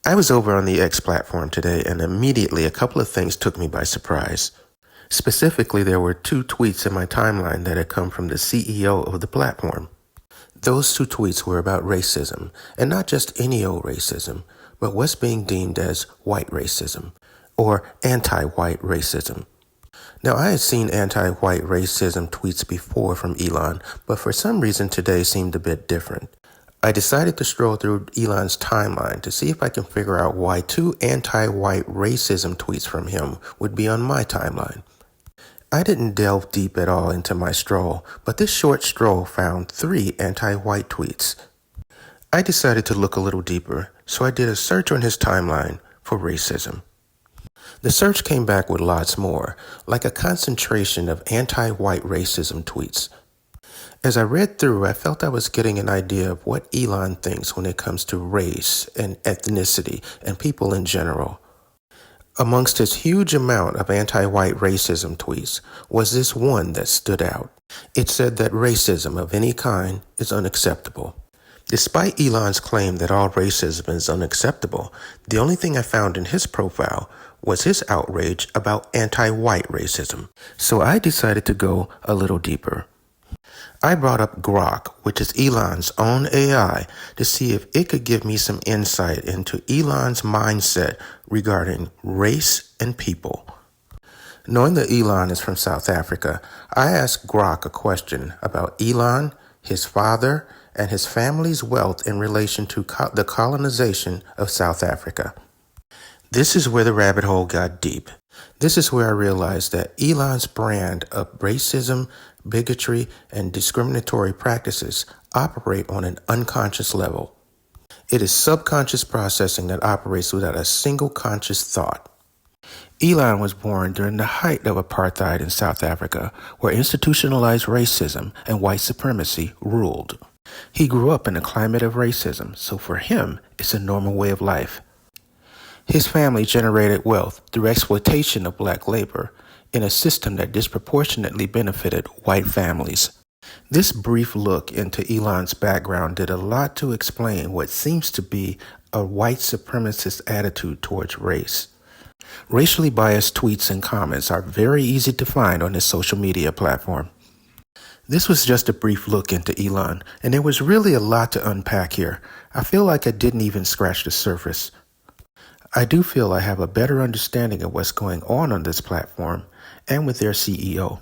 I was over on the X platform today, and immediately a couple of things took me by surprise. Specifically, there were two tweets in my timeline that had come from the CEO of the platform. Those two tweets were about racism, and not just any old racism, but what's being deemed as white racism, or anti-white racism. Now, I had seen anti-white racism tweets before from Elon, but for some reason today seemed a bit different. I decided to stroll through Elon's timeline to see if I can figure out why two anti-white racism tweets from him would be on my timeline. I didn't delve deep at all into my stroll, but this short stroll found 3 anti-white tweets. I decided to look a little deeper, so I did a search on his timeline for racism. The search came back with lots more, like a concentration of anti-white racism tweets. As I read through, I felt I was getting an idea of what Elon thinks when it comes to race and ethnicity and people in general. Amongst his huge amount of anti-white racism tweets was this one that stood out. It said that racism of any kind is unacceptable. Despite Elon's claim that all racism is unacceptable, the only thing I found in his profile was his outrage about anti-white racism. So I decided to go a little deeper. I brought up Grok, which is Elon's own AI, to see if it could give me some insight into Elon's mindset regarding race and people. Knowing that Elon is from South Africa, I asked Grok a question about Elon, his father, and his family's wealth in relation to the colonization of South Africa. This is where the rabbit hole got deep. This is where I realized that Elon's brand of racism, bigotry, and discriminatory practices operate on an unconscious level. It is subconscious processing that operates without a single conscious thought. Elon was born during the height of apartheid in South Africa, where institutionalized racism and white supremacy ruled. He grew up in a climate of racism, so for him, it's a normal way of life. His family generated wealth through exploitation of black labor in a system that disproportionately benefited white families. This brief look into Elon's background did a lot to explain what seems to be a white supremacist attitude towards race. Racially biased tweets and comments are very easy to find on his social media platform. This was just a brief look into Elon, and there was really a lot to unpack here. I feel like I didn't even scratch the surface. I do feel I have a better understanding of what's going on this platform and with their CEO.